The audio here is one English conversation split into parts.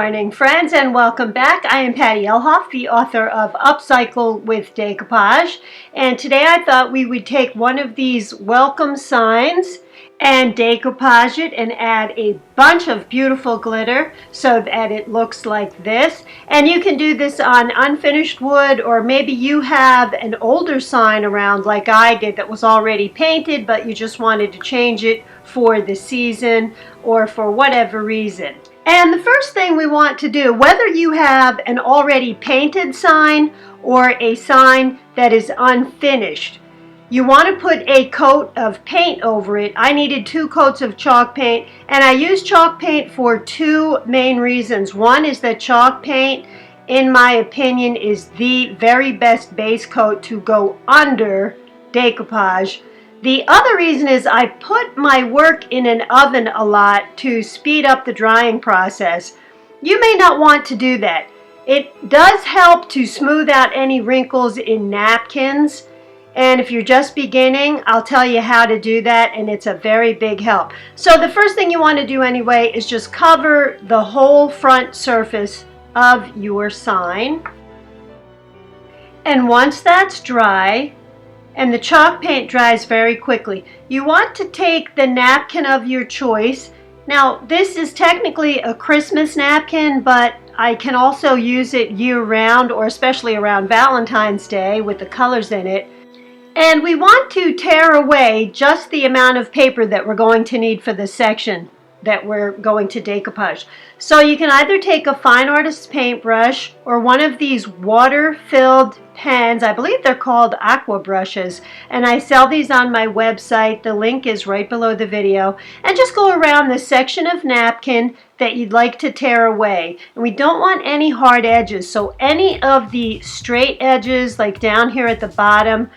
morning, friends, and welcome back. I am Patty Elhoff, the author of Upcycle with Decoupage, and today I thought we would take one of these welcome signs and decoupage it and add a bunch of beautiful glitter so that it looks like this. And you can do this on unfinished wood, or maybe you have an older sign around like I did that was already painted, but you just wanted to change it for the season or for whatever reason. And the first thing we want to do, whether you have an already painted sign or a sign that is unfinished, you want to put a coat of paint over it. I needed 2 coats of chalk paint, and I use chalk paint for 2 main reasons. One is that chalk paint, in my opinion, is the very best base coat to go under decoupage. The other reason is I put my work in an oven a lot to speed up the drying process. You may not want to do that. It does help to smooth out any wrinkles in napkins. And if you're just beginning, I'll tell you how to do that, and it's a very big help. So the first thing you want to do anyway is just cover the whole front surface of your sign. And once that's dry, and the chalk paint dries very quickly, you want to take the napkin of your choice. Now, this is technically a Christmas napkin, but I can also use it year-round, or especially around Valentine's Day with the colors in it. And we want to tear away just the amount of paper that we're going to need for the section that we're going to decoupage. So you can either take a fine artist's paintbrush or one of these water-filled pens. I believe they're called aqua brushes, and I sell these on my website. The link is right below the video. And just go around the section of napkin that you'd like to tear away. And we don't want any hard edges, so any of the straight edges, like down here at the bottom,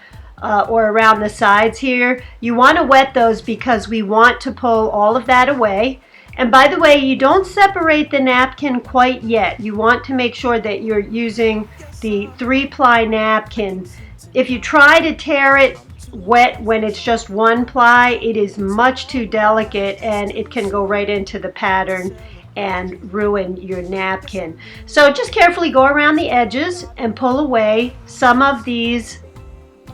or around the sides here, you want to wet those because we want to pull all of that away. And by the way, you don't separate the napkin quite yet. You want to make sure that you're using the 3-ply napkin. If you try to tear it wet when it's just 1 ply, it is much too delicate and it can go right into the pattern and ruin your napkin. So just carefully go around the edges and pull away some of these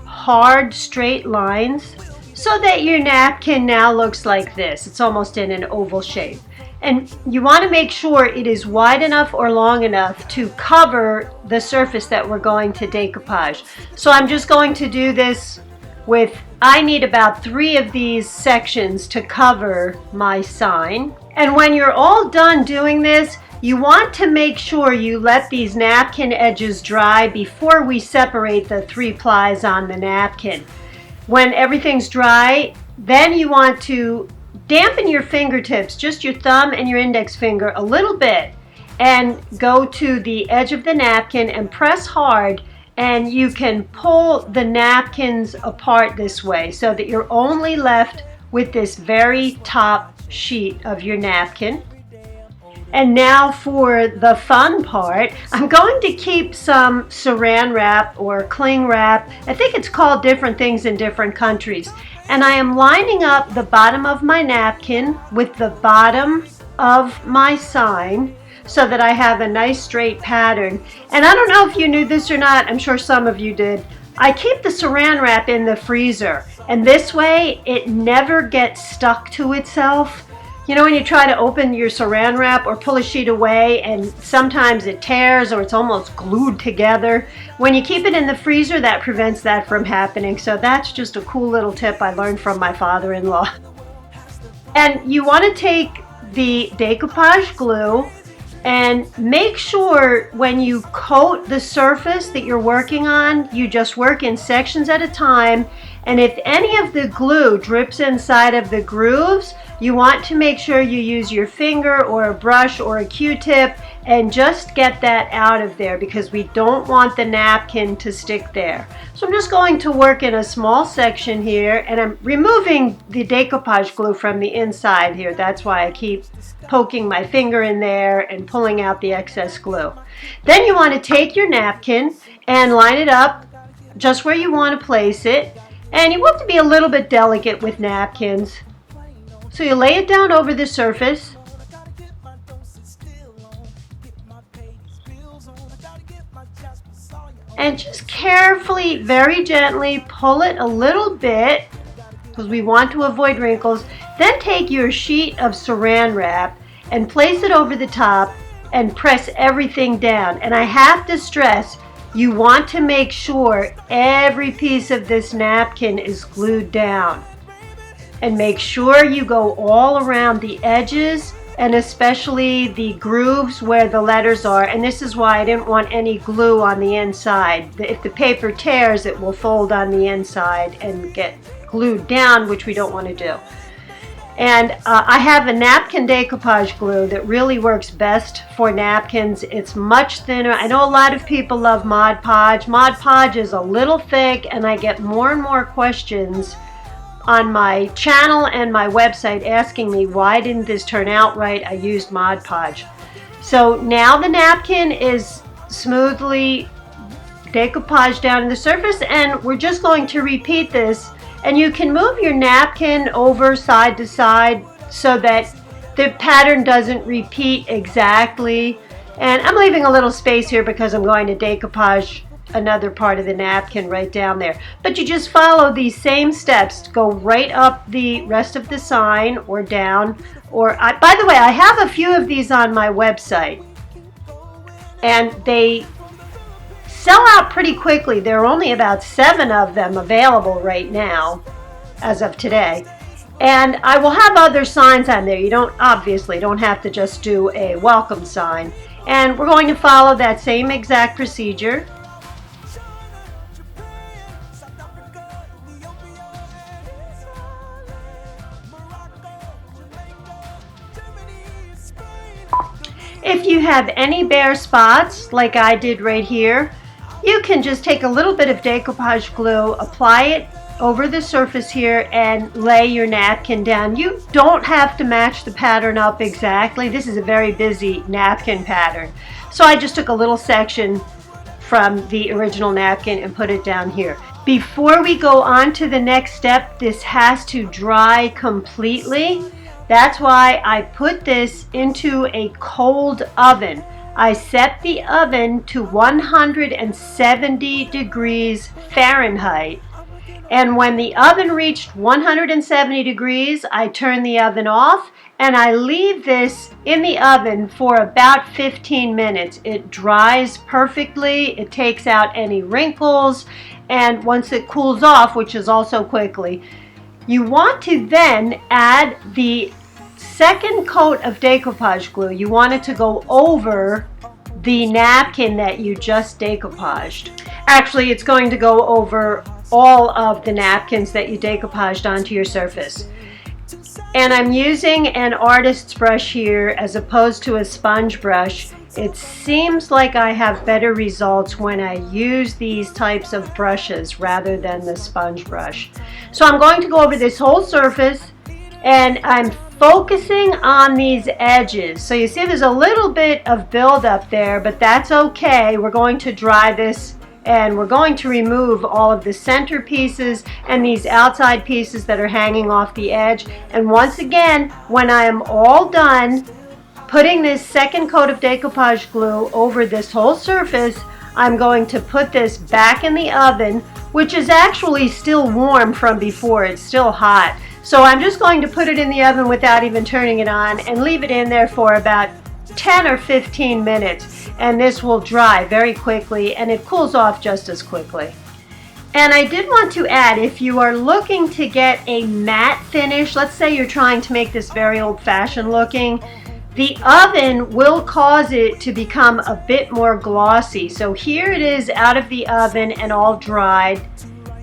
hard straight lines so that your napkin now looks like this. It's almost in an oval shape. And you want to make sure it is wide enough or long enough to cover the surface that we're going to decoupage. So I'm just going to do this with, I need about 3 of these sections to cover my sign. And when you're all done doing this, you want to make sure you let these napkin edges dry before we separate the 3 plies on the napkin. When everything's dry, then you want to dampen your fingertips, just your thumb and your index finger a little bit, and go to the edge of the napkin and press hard, and you can pull the napkins apart this way so that you're only left with this very top sheet of your napkin. And now for the fun part, I'm going to keep some saran wrap or cling wrap. I think it's called different things in different countries. And I am lining up the bottom of my napkin with the bottom of my sign so that I have a nice straight pattern. And I don't know if you knew this or not, I'm sure some of you did. I keep the saran wrap in the freezer, and this way it never gets stuck to itself. You know, when you try to open your saran wrap or pull a sheet away and sometimes it tears or it's almost glued together. When you keep it in the freezer, that prevents that from happening. So that's just a cool little tip I learned from my father-in-law. And you want to take the decoupage glue and make sure when you coat the surface that you're working on, you just work in sections at a time. And if any of the glue drips inside of the grooves, you want to make sure you use your finger or a brush or a Q-tip and just get that out of there, because we don't want the napkin to stick there. So I'm just going to work in a small section here, and I'm removing the decoupage glue from the inside here. That's why I keep poking my finger in there and pulling out the excess glue. Then you want to take your napkin and line it up just where you want to place it. And you want to be a little bit delicate with napkins. So you lay it down over the surface and just carefully, very gently pull it a little bit because we want to avoid wrinkles. Then take your sheet of saran wrap and place it over the top and press everything down. And I have to stress, you want to make sure every piece of this napkin is glued down. And make sure you go all around the edges and especially the grooves where the letters are. And this is why I didn't want any glue on the inside. If the paper tears, it will fold on the inside and get glued down, which we don't want to do. And I have a napkin decoupage glue that really works best for napkins. It's much thinner. I know a lot of people love Mod Podge. Mod Podge is a little thick, and I get more and more questions on my channel and my website asking me why didn't this turn out right. I used Mod Podge. So now the napkin is smoothly decoupaged down to the surface, and we're just going to repeat this. And you can move your napkin over side to side so that the pattern doesn't repeat exactly. And I'm leaving a little space here because I'm going to decoupage another part of the napkin right down there. But you just follow these same steps. Go right up the rest of the sign or down. By the way, I have a few of these on my website. And they sell out pretty quickly. There are only about 7 of them available right now, as of today. And I will have other signs on there. You obviously don't have to just do a welcome sign. And we're going to follow that same exact procedure. If you have any bare spots, like I did right here, you can just take a little bit of decoupage glue, apply it over the surface here, and lay your napkin down. You don't have to match the pattern up exactly. This is a very busy napkin pattern. So I just took a little section from the original napkin and put it down here. Before we go on to the next step, this has to dry completely. That's why I put this into a cold oven. I set the oven to 170 degrees Fahrenheit. And when the oven reached 170 degrees, I turn the oven off and I leave this in the oven for about 15 minutes. It dries perfectly, it takes out any wrinkles, and once it cools off, which is also quickly, you want to then add the second coat of decoupage glue. You want it to go over the napkin that you just decoupaged. Actually, it's going to go over all of the napkins that you decoupaged onto your surface. And I'm using an artist's brush here as opposed to a sponge brush. It seems like I have better results when I use these types of brushes rather than the sponge brush. So I'm going to go over this whole surface and I'm focusing on these edges. So you see there's a little bit of buildup there, but that's okay. We're going to dry this and we're going to remove all of the center pieces and these outside pieces that are hanging off the edge. And once again, when I am all done putting this second coat of decoupage glue over this whole surface, I'm going to put this back in the oven, which is actually still warm from before. It's still hot. So I'm just going to put it in the oven without even turning it on and leave it in there for about 10 or 15 minutes. And this will dry very quickly and it cools off just as quickly. And I did want to add, if you are looking to get a matte finish, let's say you're trying to make this very old-fashioned looking, the oven will cause it to become a bit more glossy. So here it is out of the oven and all dried.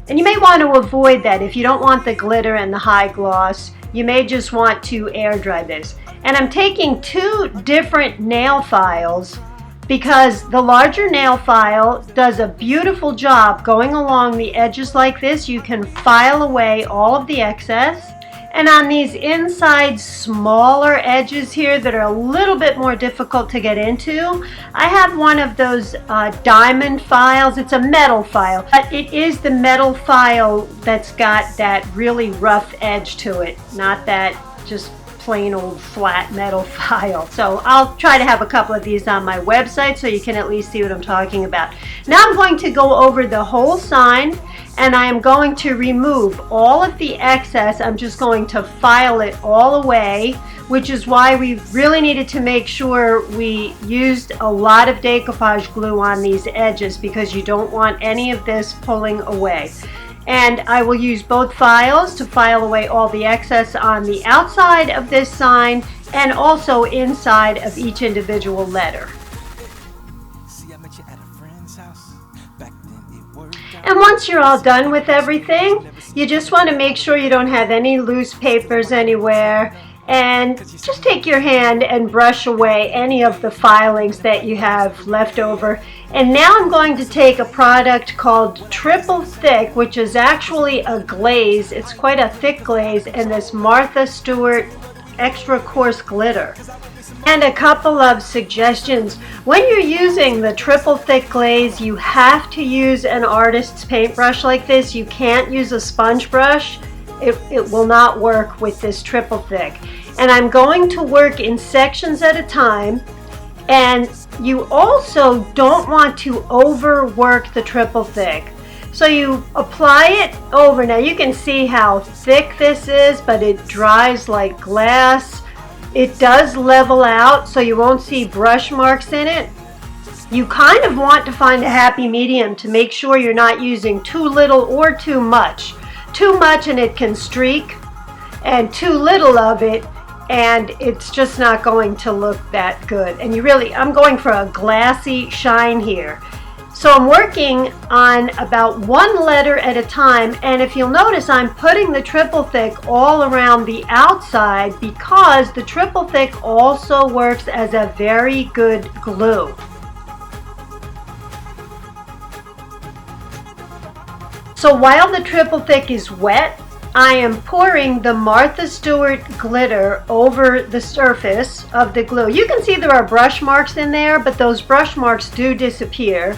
And you may want to avoid that. If you don't want the glitter and the high gloss, you may just want to air dry this. And I'm taking 2 different nail files because the larger nail file does a beautiful job going along the edges like this. You can file away all of the excess. And on these inside smaller edges here that are a little bit more difficult to get into, I have one of those diamond files. It's a metal file, but it is the metal file that's got that really rough edge to it, not that just plain old flat metal file. So I'll try to have a couple of these on my website so you can at least see what I'm talking about. Now I'm going to go over the whole sign, and I am going to remove all of the excess. I'm just going to file it all away, which is why we really needed to make sure we used a lot of decoupage glue on these edges, because you don't want any of this pulling away. And I will use both files to file away all the excess on the outside of this sign and also inside of each individual letter. And once you're all done with everything, you just want to make sure you don't have any loose papers anywhere, and just take your hand and brush away any of the filings that you have left over. And now I'm going to take a product called Triple Thick, which is actually a glaze. It's quite a thick glaze, and this Martha Stewart extra coarse glitter. And a couple of suggestions. When you're using the triple thick glaze, you have to use an artist's paintbrush like this. You can't use a sponge brush. It will not work with this triple thick. And I'm going to work in sections at a time. And you also don't want to overwork the triple thick. So you apply it over. Now you can see how thick this is, but it dries like glass. It does level out, so you won't see brush marks in it. You kind of want to find a happy medium to make sure you're not using too little or too much. Too much and it can streak, and too little of it and it's just not going to look that good. And I'm going for a glassy shine here. So I'm working on about one letter at a time, and if you'll notice, I'm putting the triple thick all around the outside because the triple thick also works as a very good glue. So while the triple thick is wet, I am pouring the Martha Stewart glitter over the surface of the glue. You can see there are brush marks in there, but those brush marks do disappear.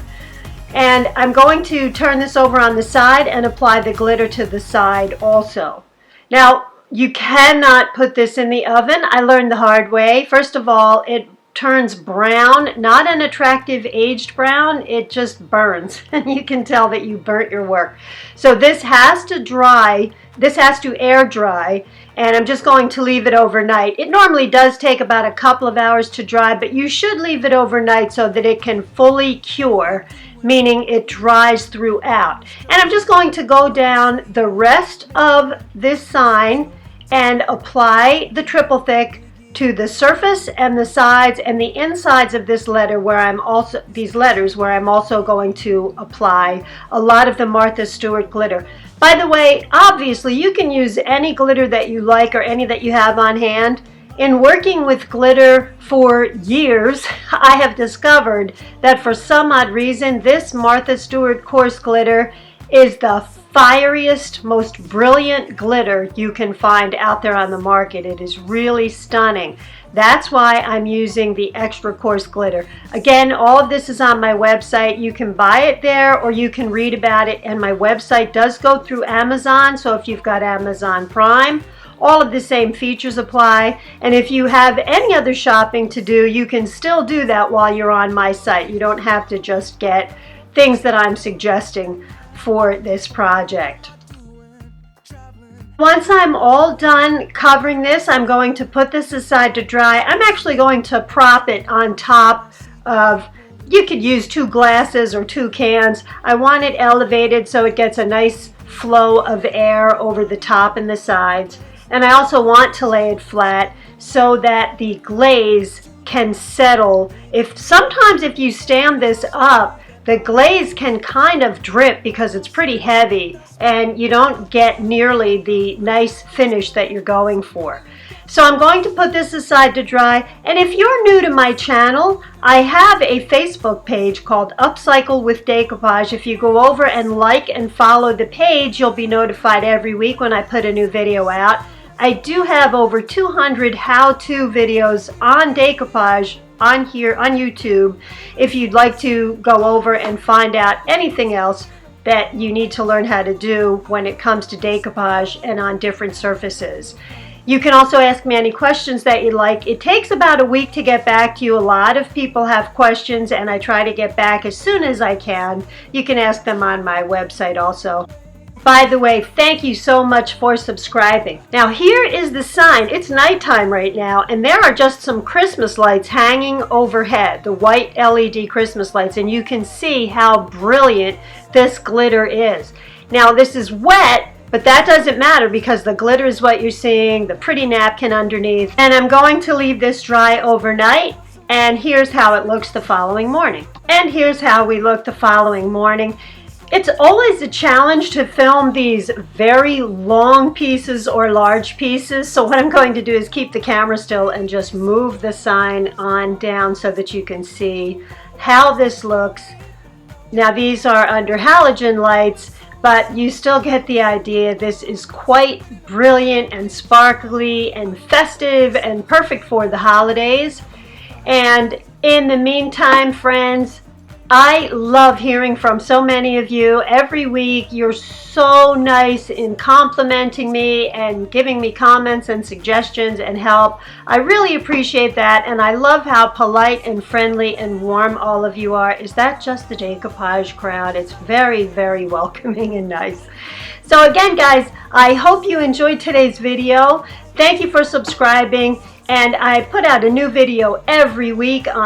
And I'm going to turn this over on the side and apply the glitter to the side also. Now, you cannot put this in the oven. I learned the hard way. First of all, it turns brown, not an attractive aged brown, it just burns. And you can tell that you burnt your work. So this has to dry, this has to air dry, and I'm just going to leave it overnight. It normally does take about a couple of hours to dry, but you should leave it overnight so that it can fully cure, meaning it dries throughout. And I'm just going to go down the rest of this sign and apply the triple thick to the surface and the sides and the insides of this letter these letters where I'm also going to apply a lot of the Martha Stewart glitter. By the way, obviously you can use any glitter that you like or any that you have on hand. In working with glitter for years, I have discovered that for some odd reason, this Martha Stewart coarse glitter is the fieriest, most brilliant glitter you can find out there on the market. It is really stunning. That's why I'm using the extra coarse glitter. Again, all of this is on my website. You can buy it there or you can read about it, and my website does go through Amazon, so if you've got Amazon Prime, all of the same features apply. And if you have any other shopping to do, you can still do that while you're on my site. You don't have to just get things that I'm suggesting for this project. Once I'm all done covering this, I'm going to put this aside to dry. I'm actually going to prop it on top of, you could use 2 glasses or 2 cans. I want it elevated so it gets a nice flow of air over the top and the sides. And I also want to lay it flat so that the glaze can settle. Sometimes if you stand this up, the glaze can kind of drip because it's pretty heavy and you don't get nearly the nice finish that you're going for. So I'm going to put this aside to dry. And if you're new to my channel, I have a Facebook page called Upcycle with Decoupage. If you go over and like and follow the page, you'll be notified every week when I put a new video out. I do have over 200 how-to videos on decoupage on here on YouTube if you'd like to go over and find out anything else that you need to learn how to do when it comes to decoupage and on different surfaces. You can also ask me any questions that you like. It takes about a week to get back to you. A lot of people have questions, and I try to get back as soon as I can. You can ask them on my website also. By the way, thank you so much for subscribing. Now here is the sign. It's nighttime right now, and there are just some Christmas lights hanging overhead, the white LED Christmas lights, and you can see how brilliant this glitter is. Now this is wet, but that doesn't matter because the glitter is what you're seeing, the pretty napkin underneath. And I'm going to leave this dry overnight, and here's how it looks the following morning. And here's how we look the following morning. It's always a challenge to film these very long pieces or large pieces. So what I'm going to do is keep the camera still and just move the sign on down so that you can see how this looks. Now these are under halogen lights, but you still get the idea. This is quite brilliant and sparkly and festive and perfect for the holidays. And in the meantime, friends, I love hearing from so many of you. Every week you're so nice in complimenting me and giving me comments and suggestions and help. I really appreciate that, and I love how polite and friendly and warm all of you are. Is that just the Decoupage crowd? It's very, very welcoming and nice. So again, guys, I hope you enjoyed today's video. Thank you for subscribing, and I put out a new video every week on